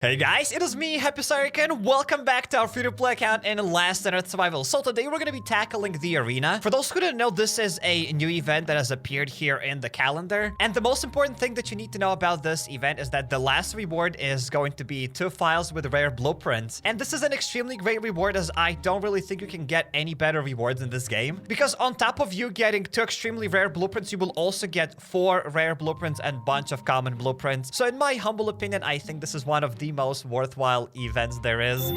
Hey guys, it is me, HappyCairek, and welcome back to our free-to-play account in Last on Earth Survival. So today we're going to be tackling the arena. For those who didn't know, this is a new event that has appeared here in the calendar. And the most important thing that you need to know about this event is that the last reward is going to be 2 files with rare blueprints. And this is an extremely great reward, as I don't really think you can get any better rewards in this game. Because on top of you getting 2 extremely rare blueprints, you will also get 4 rare blueprints and bunch of common blueprints. So in my humble opinion, I think this is one of the most worthwhile events there is.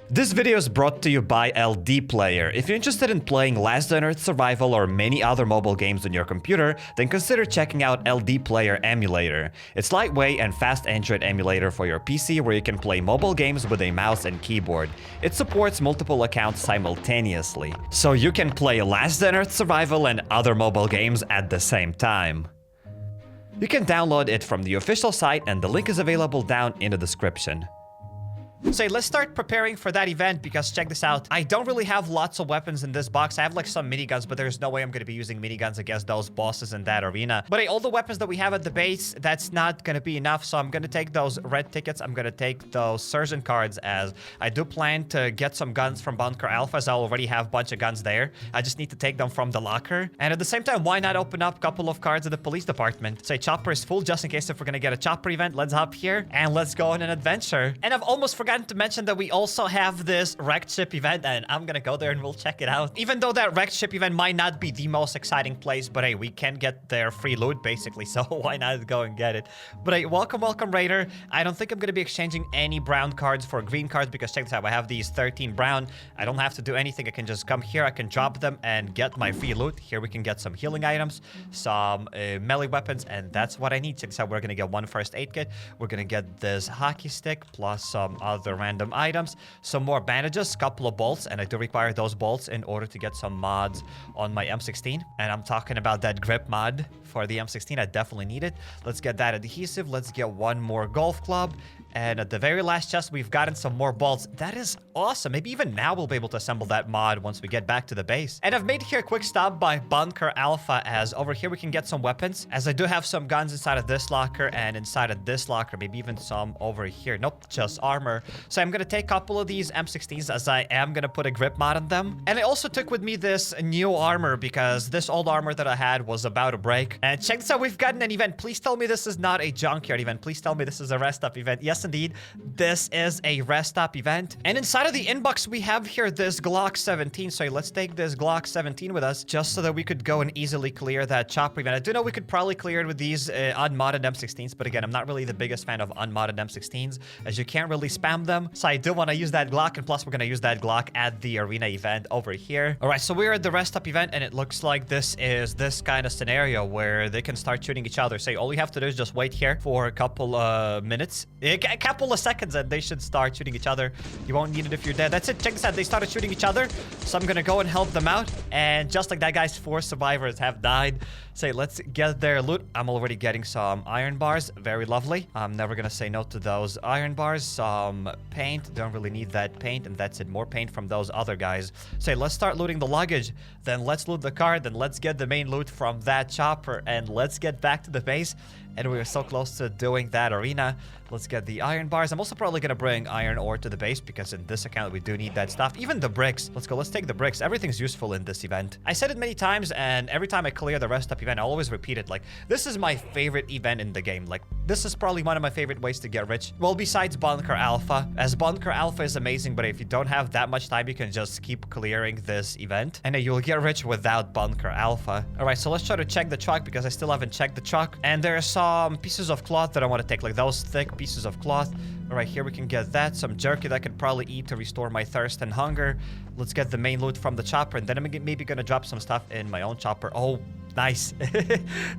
This video is brought to you by LDPlayer. If you're interested in playing Last on Earth Survival or many other mobile games on your computer, then consider checking out LDPlayer emulator. It's lightweight and fast Android emulator for your PC where you can play mobile games with a mouse and keyboard. It supports multiple accounts simultaneously, so you can play Last on Earth Survival and other mobile games at the same time. You can download it from the official site, and the link is available down in the description. So let's start preparing for that event, because check this out. I don't really have lots of weapons in this box. I have like some miniguns, but there's no way I'm going to be using miniguns against those bosses in that arena. But all the weapons that we have at the base, that's not going to be enough. So I'm going to take those red tickets. I'm going to take those surgeon cards, as I do plan to get some guns from Bunker Alpha, as I already have a bunch of guns there. I just need to take them from the locker. And at the same time, why not open up a couple of cards at the police department? Say chopper is full, just in case if we're going to get a chopper event. Let's hop here and let's go on an adventure. And I've almost forgotten to mention that we also have this wrecked ship event, and I'm gonna go there and we'll check it out. Even though that wrecked ship event might not be the most exciting place, but hey, we can get their free loot basically, so why not go and get it? But hey, welcome Raider. I don't think I'm gonna be exchanging any brown cards for green cards, because check this out, I have these 13 brown. I don't have to do anything. I can just come here, I can drop them and get my free loot. Here we can get some healing items, some melee weapons, and that's what I need. Check this out, we're gonna get 1 first aid kit. We're gonna get this hockey stick plus some other random items, some more bandages, couple of bolts, and I do require those bolts in order to get some mods on my M16. And I'm talking about that grip mod for the M16. I definitely need it. Let's get that adhesive. Let's get 1 more golf club. And at the very last chest, we've gotten some more bolts. That is awesome. Maybe even now we'll be able to assemble that mod once we get back to the base. And I've made here a quick stop by Bunker Alpha, as over here we can get some weapons, as I do have some guns inside of this locker and inside of this locker, maybe even some over here. Nope, just armor. So I'm gonna take a couple of these M16s, as I am gonna put a grip mod on them. And I also took with me this new armor, because this old armor that I had was about to break. And check this out, we've gotten an event. Please tell me this is not a junkyard event. Please tell me this is a rest stop event. Yes, indeed, this is a rest stop event. And inside of the inbox, we have here this Glock 17. So let's take this Glock 17 with us, just so that we could go and easily clear that chopper event. I do know we could probably clear it with these unmodded M16s, but again, I'm not really the biggest fan of unmodded M16s, as you can't really spam them. So I do want to use that Glock, and plus we're going to use that Glock at the arena event over here. All right, so we're at the rest stop event, and it looks like this is this kind of scenario where they can start shooting each other. So all you have to do is just wait here for a couple minutes, a couple of seconds, and they should start shooting each other. You won't need it if you're dead. That's it. Check this out. They started shooting each other, so I'm gonna go and help them out. And just like that, guys, 4 survivors have died. Say, let's get their loot. I'm already getting some iron bars. Very lovely. I'm never gonna say no to those iron bars. Some paint. Don't really need that paint, and that's it. More paint from those other guys. Say, let's start looting the luggage. Then let's loot the car. Then let's get the main loot from that chopper, and let's get back to the base. And we are so close to doing that arena. Let's get the iron bars. I'm also probably gonna bring iron ore to the base, because in this account we do need that stuff. Even the bricks. Let's go. Let's take the bricks. Everything's useful in this event. I said it many times, and every time I clear the rest stop event, I always repeat it. Like, this is my favorite event in the game. Like, this is probably one of my favorite ways to get rich. Well, besides Bunker Alpha, as Bunker Alpha is amazing, but if you don't have that much time, you can just keep clearing this event, and you'll get rich without Bunker Alpha. All right, so let's try to check the truck, because I still haven't checked the truck. And there are some pieces of cloth that I want to take, like those thick pieces of cloth. All right, here we can get that. Some jerky that I could probably eat to restore my thirst and hunger. Let's get the main loot from the chopper, and then I'm maybe gonna drop some stuff in my own chopper. Oh, nice.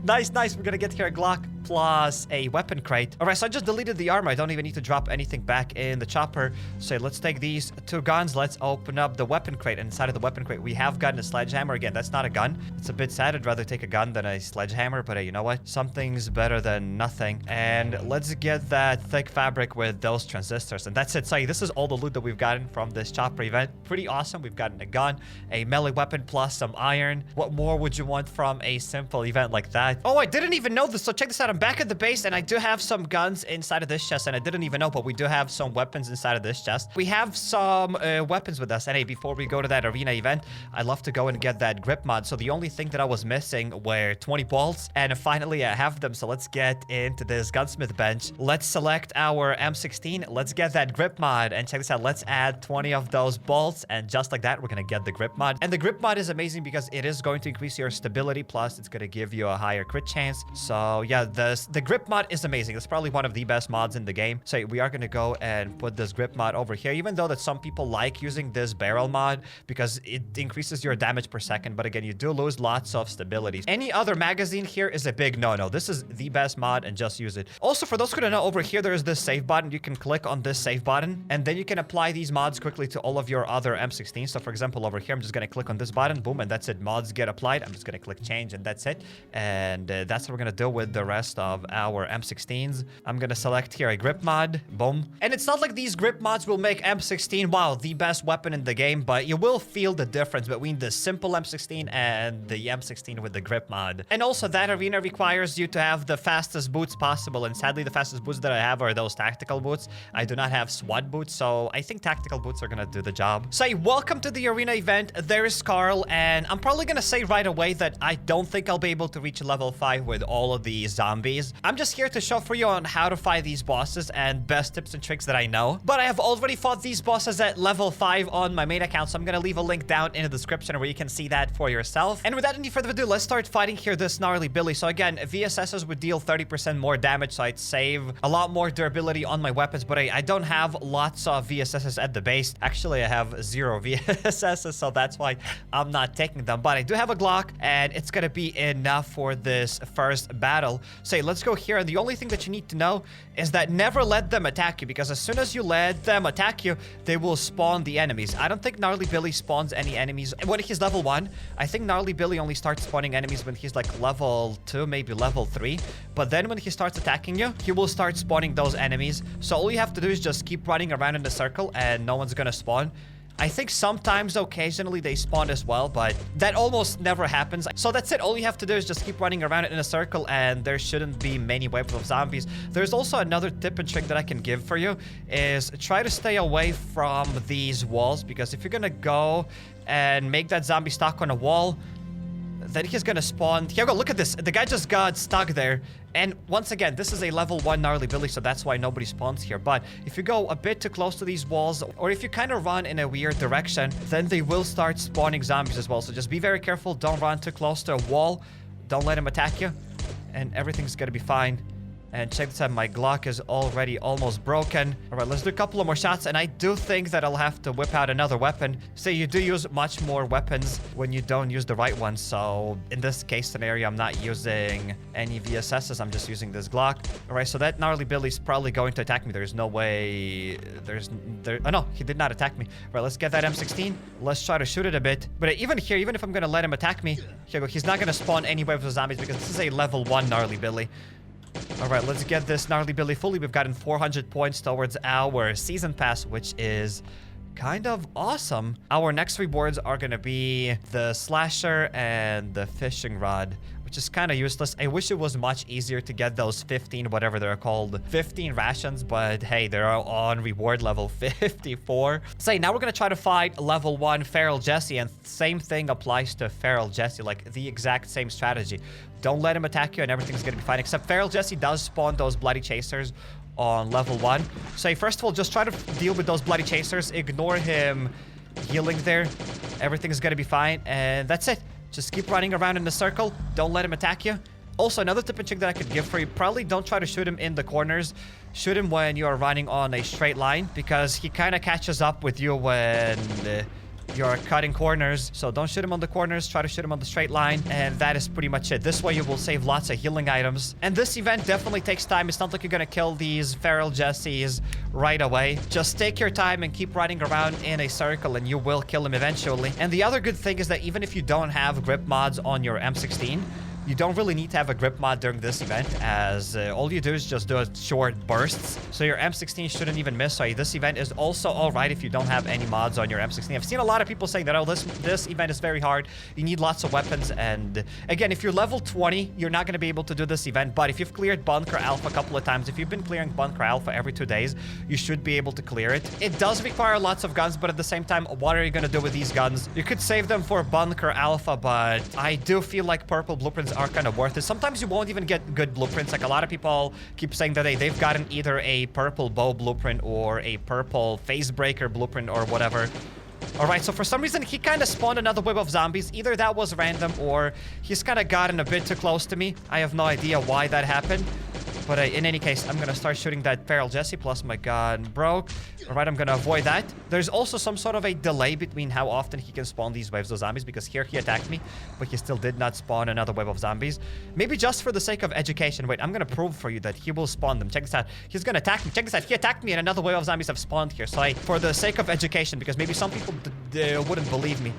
Nice. We're gonna get here a Glock plus a weapon crate. All right, so I just deleted the armor. I don't even need to drop anything back in the chopper. So let's take these 2 guns. Let's open up the weapon crate. And inside of the weapon crate, we have gotten a sledgehammer. Again, that's not a gun. It's a bit sad. I'd rather take a gun than a sledgehammer, but hey, you know what? Something's better than nothing. And let's get that thick fabric with those transistors. And that's it. So this is all the loot that we've gotten from this chopper event. Pretty awesome. We've gotten a gun, a melee weapon, plus some iron. What more would you want from a simple event like that. Oh, I didn't even know this. So check this out. I'm back at the base and I do have some guns inside of this chest, and I didn't even know, but we do have some weapons inside of this chest. We have some weapons with us. And hey, before we go to that arena event, I'd love to go and get that grip mod. So the only thing that I was missing were 20 bolts, and finally I have them. So let's get into this gunsmith bench. Let's select our M16. Let's get that grip mod, and check this out. Let's add 20 of those bolts, and just like that, we're gonna get the grip mod. And the grip mod is amazing because it is going to increase your stability, plus it's gonna give you a higher crit chance. So yeah, the grip mod is amazing. It's probably one of the best mods in the game. So we are gonna go and put this grip mod over here, even though that some people like using this barrel mod because it increases your damage per second, but again, you do lose lots of stability. Any other magazine here is a big no-no. This is the best mod, and just use it. Also, for those who don't know, over here there is this save button. You can click on this save button, and then you can apply these mods quickly to all of your other M16s. So for example, over here, I'm just gonna click on this button, boom, and that's it. Mods get applied. I'm just gonna click change, and that's it. And that's what we're gonna do with the rest of our M16s. I'm gonna select here a grip mod, boom. And it's not like these grip mods will make M16, wow, the best weapon in the game, but you will feel the difference between the simple M16 and the M16 with the grip mod. And also, that arena requires you to have the fastest boots possible, and sadly the fastest boots that I have are those tactical boots. I do not have SWAT boots, so I think tactical boots are gonna do the job. So welcome to the arena event. There is Carl, and I'm probably gonna say right away that I don't think I'll be able to reach level 5 with all of these zombies. I'm just here to show for you on how to fight these bosses and best tips and tricks that I know. But I have already fought these bosses at level 5 on my main account, so I'm gonna leave a link down in the description where you can see that for yourself. And without any further ado, let's start fighting here this gnarly Billy. So again, VSSs would deal 30% more damage, so I'd save a lot more durability on my weapons, but I don't have lots of VSSs at the base. Actually, I have 0 VSSs, so that's why I'm not taking them. But I do have a Glock, and it's gonna be enough for this first battle. So let's go here, and the only thing that you need to know is that never let them attack you, because as soon as you let them attack you, they will spawn the enemies. I don't think Gnarly Billy spawns any enemies when he's level 1. I think Gnarly Billy only starts spawning enemies when he's like level 2, maybe level 3. But then when he starts attacking you, he will start spawning those enemies. So all you have to do is just keep running around in a circle, and no one's gonna spawn. I think sometimes, occasionally, they spawn as well, but that almost never happens. So that's it. All you have to do is just keep running around in a circle, and there shouldn't be many waves of zombies. There's also another tip and trick that I can give for you, is try to stay away from these walls, because if you're gonna go and make that zombie stuck on a wall, then he's gonna spawn. Here, go, look at this. The guy just got stuck there. And once again, this is a level 1 Gnarly Billy, so that's why nobody spawns here. But if you go a bit too close to these walls, or if you kind of run in a weird direction, then they will start spawning zombies as well. So just be very careful. Don't run too close to a wall. Don't let him attack you, and everything's gonna be fine. And check this out, my Glock is already almost broken. All right, let's do a couple of more shots, and I do think that I'll have to whip out another weapon. So you do use much more weapons when you don't use the right ones. So in this case scenario, I'm not using any VSSs. I'm just using this Glock. All right, so that Gnarly Billy's probably going to attack me. There's no way... Oh, no, he did not attack me. All right, let's get that M16. Let's try to shoot it a bit. But even here, even if I'm going to let him attack me, here we go. He's not going to spawn any waves of zombies because this is a level 1 Gnarly Billy. All right, let's get this Gnarly Billy fully. We've gotten 400 points towards our season pass, which is kind of awesome. Our next rewards are going to be the slasher and the fishing rod, which is kind of useless. I wish it was much easier to get those 15, whatever they're called, 15 rations, but hey, they're on reward level 54. So now we're going to try to fight level 1 Feral Jessie, and same thing applies to Feral Jessie, like the exact same strategy. Don't let him attack you and everything's going to be fine, except Feral Jessie does spawn those bloody chasers on level 1. So first of all, just try to deal with those bloody chasers. Ignore him healing there. Everything's going to be fine, and that's it. Just keep running around in a circle. Don't let him attack you. Also, another tip and trick that I could give for you, probably don't try to shoot him in the corners. Shoot him when you are running on a straight line, because he kind of catches up with you when you're cutting corners. So don't shoot him on the corners. Try to shoot him on the straight line, and that is pretty much it. This way you will save lots of healing items. And this event definitely takes time. It's not like you're gonna kill these Feral Jessies right away. Just take your time and keep running around in a circle, and you will kill him eventually. And the other good thing is that even if you don't have grip mods on your M16, You don't really need to have a grip mod during this event, as all you do is just do short bursts. So your M16 shouldn't even miss. So this event is also alright if you don't have any mods on your M16. I've seen a lot of people saying that, oh, this event is very hard. You need lots of weapons. And again, if you're level 20, you're not going to be able to do this event. But if you've cleared Bunker Alpha a couple of times, if you've been clearing Bunker Alpha every 2 days, you should be able to clear it. It does require lots of guns, but at the same time, what are you going to do with these guns? You could save them for Bunker Alpha, but I do feel like purple blueprints are kind of worth it. Sometimes you won't even get good blueprints. Like a lot of people keep saying that they've gotten either a purple bow blueprint or a purple phase breaker blueprint or whatever. All right, so for some reason, he kind of spawned another wave of zombies. Either that was random or he's kind of gotten a bit too close to me. I have no idea why that happened. But in any case, I'm going to start shooting that feral Jessie, plus my gun broke. All right, I'm going to avoid that. There's also some sort of a delay between how often he can spawn these waves of zombies, because here he attacked me, but he still did not spawn another wave of zombies. Maybe just for the sake of education. Wait, I'm going to prove for you that he will spawn them. Check this out. He's going to attack me. Check this out. He attacked me and another wave of zombies have spawned here. So for the sake of education, because maybe some people wouldn't believe me,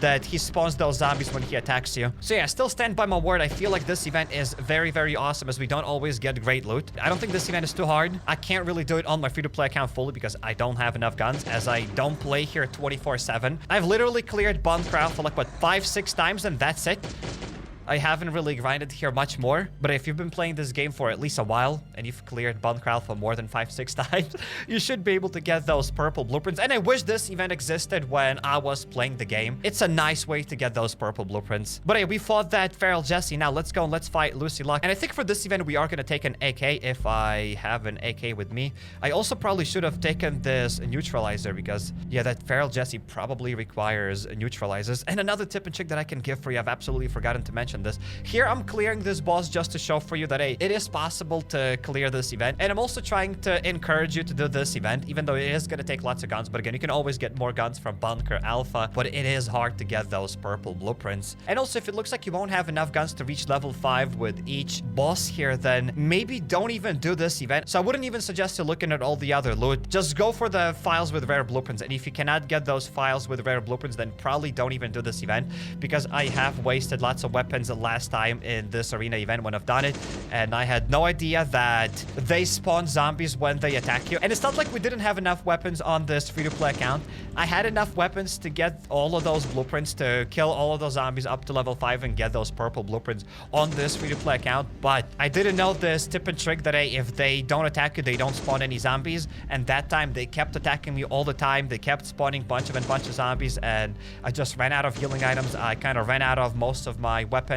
that he spawns those zombies when he attacks you. So yeah, still stand by my word. I feel like this event is very, very awesome, as we don't always get great loot. I don't think this event is too hard. I can't really do it on my free-to-play account fully because I don't have enough guns, as I don't play here 24/7. I've literally cleared Bunker Alpha like, what, 5-6 times, and that's it. I haven't really grinded here much more, but if you've been playing this game for at least a while and you've cleared Bunker Alpha more than 5-6 times, you should be able to get those purple blueprints. And I wish this event existed when I was playing the game. It's a nice way to get those purple blueprints. But hey, we fought that feral Jessie. Now let's go and let's fight Lucy Luck. And I think for this event, we are going to take an AK if I have an AK with me. I also probably should have taken this neutralizer because, yeah, that feral Jessie probably requires neutralizers. And another tip and trick that I can give for you, I've absolutely forgotten to mention this. Here, I'm clearing this boss just to show for you that, hey, it is possible to clear this event. And I'm also trying to encourage you to do this event, even though it is going to take lots of guns. But again, you can always get more guns from Bunker Alpha, but it is hard to get those purple blueprints. And also, if it looks like you won't have enough guns to reach level 5 with each boss here, then maybe don't even do this event. So I wouldn't even suggest you looking at all the other loot. Just go for the files with rare blueprints. And if you cannot get those files with rare blueprints, then probably don't even do this event, because I have wasted lots of weapons last time in this arena event when I've done it, and I had no idea that they spawn zombies when they attack you. And it's not like we didn't have enough weapons on this free-to-play account. I had enough weapons to get all of those blueprints, to kill all of those zombies up to level 5 and get those purple blueprints on this free-to-play account. But I didn't know this tip and trick that, hey, if they don't attack you, they don't spawn any zombies. And that time they kept attacking me all the time. They kept spawning bunch of zombies, and I just ran out of healing items. I kind of ran out of most of my weapons,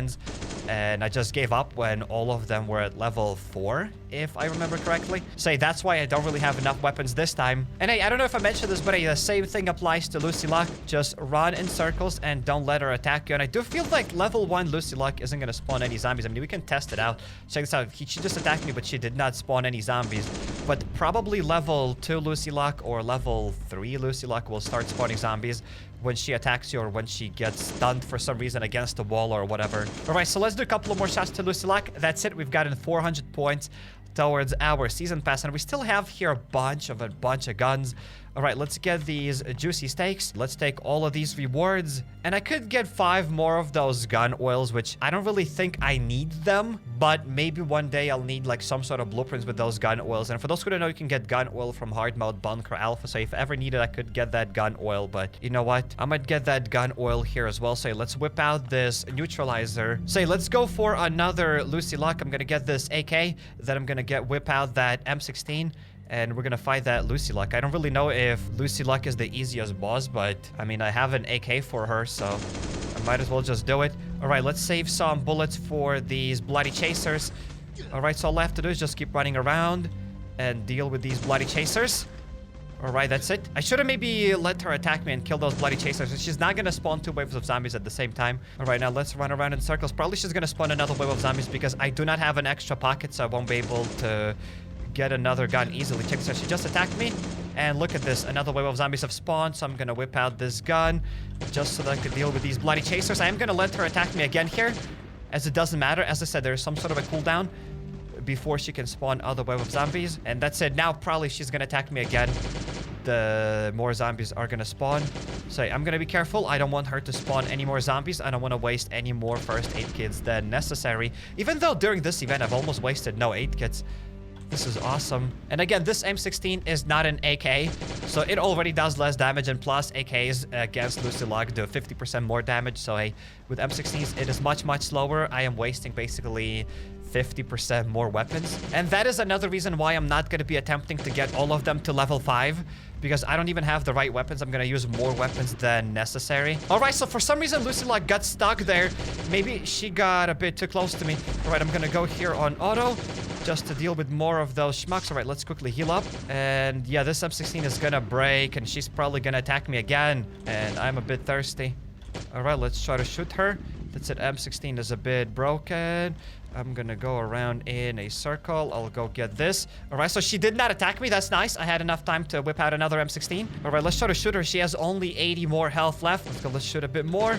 and I just gave up when all of them were at level 4, if I remember correctly. So that's why I don't really have enough weapons this time. And hey, I don't know if I mentioned this, but hey, the same thing applies to Lucy Luck. Just run in circles and don't let her attack you. And I do feel like level 1 Lucy Luck isn't going to spawn any zombies. I mean, we can test it out. Check this out. She just attacked me, but she did not spawn any zombies. But probably level 2 Lucy Luck or level 3 Lucy Luck will start spawning zombies when she attacks you or when she gets stunned for some reason against the wall or whatever. All right, so let's do a couple of more shots to Lucy Luck. That's it. We've gotten 400 points towards our season pass, and we still have here a bunch of guns. All right, let's get these juicy steaks. Let's take all of these rewards. And I could get 5 more of those gun oils, which I don't really think I need them, but maybe one day I'll need like some sort of blueprints with those gun oils. And for those who don't know, you can get gun oil from hard mode Bunker Alpha. So if ever needed, I could get that gun oil. But you know what? I might get that gun oil here as well. So let's whip out this neutralizer. So let's go for another Lucy Luck. I'm going to get this AK. Then I'm going to whip out that M16. And we're going to fight that Lucy Luck. I don't really know if Lucy Luck is the easiest boss, but I mean, I have an AK for her, so I might as well just do it. All right, let's save some bullets for these bloody chasers. All right, so all I have to do is just keep running around and deal with these bloody chasers. All right, that's it. I should have maybe let her attack me and kill those bloody chasers. She's not going to spawn 2 waves of zombies at the same time. All right, now let's run around in circles. Probably she's going to spawn another wave of zombies because I do not have an extra pocket, so I won't be able to get another gun easily. Check this out. She just attacked me, and look at this. Another wave of zombies have spawned, so I'm gonna whip out this gun just so that I can deal with these bloody chasers. I am gonna let her attack me again here, as it doesn't matter. As I said, there's some sort of a cooldown before she can spawn other wave of zombies, and that's it. Now probably she's gonna attack me again. the more zombies are gonna spawn. So I'm gonna be careful. I don't want her to spawn any more zombies. I don't want to waste any more first aid kits than necessary. Even though during this event, I've almost wasted no aid kits. This is awesome. And again, this M16 is not an AK, so it already does less damage, and plus AKs against Lucy Luck do 50% more damage. So hey, with M16s, it is much, much slower. I am wasting basically 50% more weapons. And that is another reason why I'm not going to be attempting to get all of them to level 5, because I don't even have the right weapons. I'm going to use more weapons than necessary. All right, so for some reason, Lucy Luck got stuck there. Maybe she got a bit too close to me. All right, I'm going to go here on auto just to deal with more of those schmucks. All right, let's quickly heal up. And yeah, this M16 is going to break, and she's probably going to attack me again. And I'm a bit thirsty. All right, let's try to shoot her. That's it. M16 is a bit broken. I'm gonna go around in a circle. I'll go get this. All right, so she did not attack me. That's nice. I had enough time to whip out another M16. All right, let's try to shoot her. She has only 80 more health left. Let's go. Let's shoot a bit more.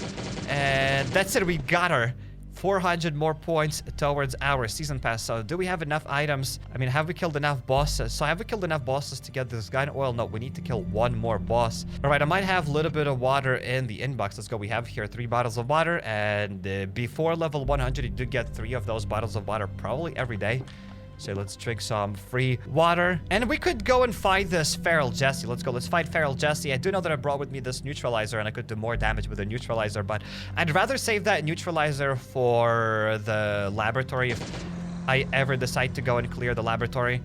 And that's it. We got her. 400 more points towards our season pass. So do we have enough items? I mean, have we killed enough bosses? So have we killed enough bosses to get this gun oil? No, we need to kill one more boss. All right, I might have a little bit of water in the inbox. Let's go. We have here 3 bottles of water, and before level 100, you do get 3 of those bottles of water probably every day. So let's drink some free water. And we could go and fight this feral Jessie. Let's go. Let's fight feral Jessie. I do know that I brought with me this neutralizer, and I could do more damage with the neutralizer, but I'd rather save that neutralizer for the laboratory if I ever decide to go and clear the laboratory.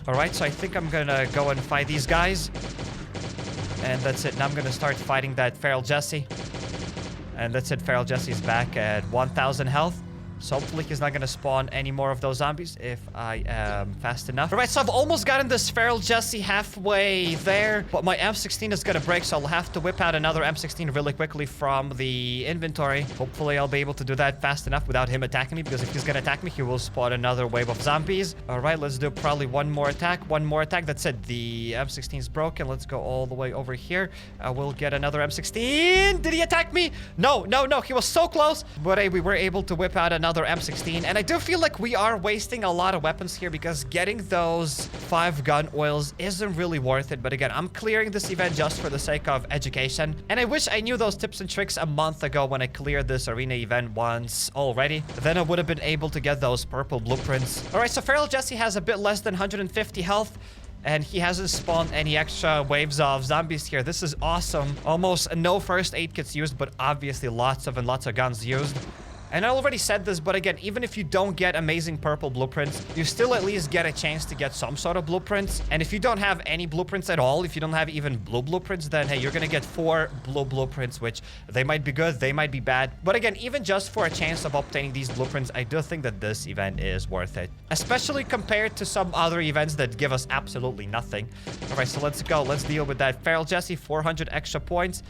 All right, so I think I'm gonna go and fight these guys. And that's it. Now I'm gonna start fighting that feral Jessie. And that's it. Feral Jessie's back at 1,000 health. So hopefully he's not going to spawn any more of those zombies if I am fast enough. All right, so I've almost gotten this feral Jessie halfway there, but my M16 is going to break, so I'll have to whip out another M16 really quickly from the inventory. Hopefully I'll be able to do that fast enough without him attacking me, because if he's going to attack me, he will spawn another wave of zombies. All right, let's do probably one more attack. One more attack. That's it. The M16 is broken. Let's go all the way over here. I will get another M16. Did he attack me? No, no, no. He was so close. But hey, we were able to whip out another M16, and I do feel like we are wasting a lot of weapons here, because getting those 5 gun oils isn't really worth it. But again, I'm clearing this event just for the sake of education, and I wish I knew those tips and tricks a month ago when I cleared this arena event once already. Then I would have been able to get those purple blueprints. All right, so feral Jessie has a bit less than 150 health, and he hasn't spawned any extra waves of zombies here. This is awesome. Almost no first aid kits used, but obviously lots of guns used. And I already said this, but again, even if you don't get amazing purple blueprints, you still at least get a chance to get some sort of blueprints. And if you don't have any blueprints at all, if you don't have even blue blueprints, then hey, you're gonna get 4 blue blueprints, which they might be good, they might be bad. But again, even just for a chance of obtaining these blueprints, I do think that this event is worth it, especially compared to some other events that give us absolutely nothing. All right, so let's go. Let's deal with that feral Jessie, 400 extra points.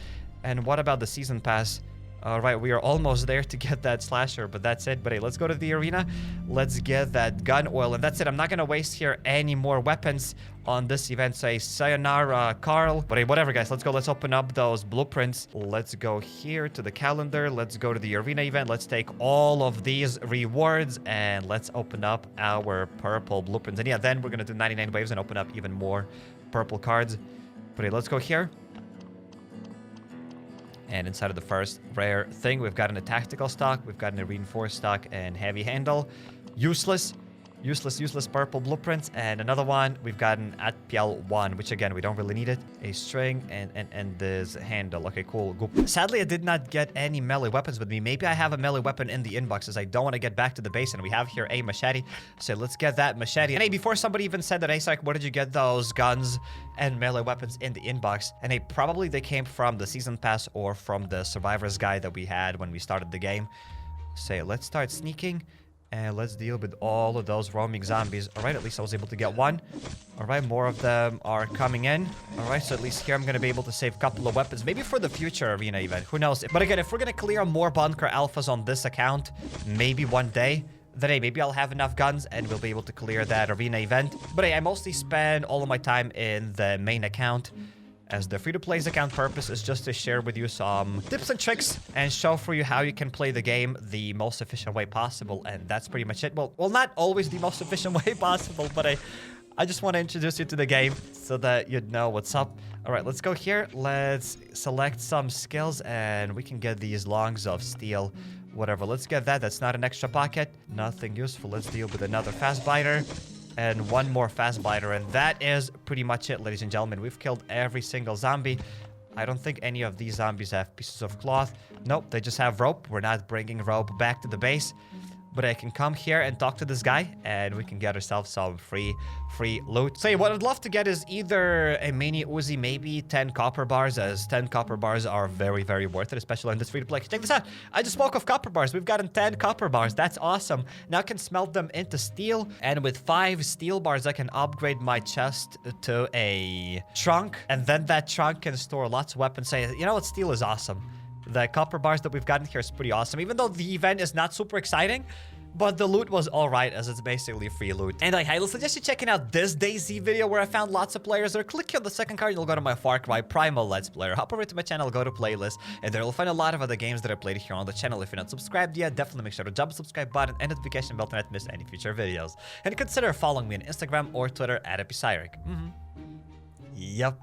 And what about the season pass? All right, we are almost there to get that slasher, but that's it. But hey, let's go to the arena. Let's get that gun oil, and that's it. I'm not going to waste here any more weapons on this event. Say sayonara, Carl. But hey, whatever, guys. Let's go. Let's open up those blueprints. Let's go here to the calendar. Let's go to the arena event. Let's take all of these rewards, and let's open up our purple blueprints. And yeah, then we're going to do 99 waves and open up even more purple cards. But hey, let's go here. And inside of the first rare thing, we've gotten a tactical stock, we've gotten a reinforced stock, and heavy handle. Useless purple blueprints. And another one, we've gotten at PL1, which again, we don't really need it. A string and this handle. Okay, cool. Goop. Sadly, I did not get any melee weapons with me. Maybe I have a melee weapon in the inbox, as I don't want to get back to the base, and we have here a machete. So let's get that machete. And hey, before somebody even said that, hey, Sark, where did you get those guns and melee weapons in the inbox? And hey, probably they came from the season pass or from the survivor's guide that we had when we started the game. So let's start sneaking. And let's deal with all of those roaming zombies. All right, at least I was able to get one. All right, more of them are coming in. All right, so at least here I'm going to be able to save a couple of weapons. Maybe for the future arena event. Who knows? But again, if we're going to clear more bunker alphas on this account, maybe one day, then hey, maybe I'll have enough guns and we'll be able to clear that arena event. But hey, I mostly spend all of my time in the main account, as the free-to-play's account purpose is just to share with you some tips and tricks and show for you how you can play the game the most efficient way possible. And that's pretty much it. Well, not always the most efficient way possible, but I just want to introduce you to the game so that you'd know what's up. All right, let's go here. Let's select some skills and we can get these longs of steel. Whatever, let's get that. That's not an extra pocket. Nothing useful. Let's deal with another fast biter. And one more fast biter. And that is pretty much it, ladies and gentlemen. We've killed every single zombie. I don't think any of these zombies have pieces of cloth. Nope, they just have rope. We're not bringing rope back to the base. But I can come here and talk to this guy, and we can get ourselves some free loot. So what I'd love to get is either a mini Uzi, maybe 10 copper bars, as 10 copper bars are very, very worth it, especially in this free-to-play. Check this out. I just spoke of copper bars. We've gotten 10 copper bars. That's awesome. Now I can smelt them into steel, and with 5 steel bars, I can upgrade my chest to a trunk, and then that trunk can store lots of weapons. Say, you know what? Steel is awesome. The copper bars that we've gotten here is pretty awesome, even though the event is not super exciting. But the loot was alright, as it's basically free loot. And I highly suggest you checking out this DayZ video where I found lots of players. Or click here on the second card and you'll go to my Far Cry Primal Let's Player. Hop over to my channel, go to playlist, and there you'll find a lot of other games that I played here on the channel. If you're not subscribed yet, definitely make sure to jump the subscribe button and notification bell to not miss any future videos. And consider following me on Instagram or Twitter at HappyCairek. Yep.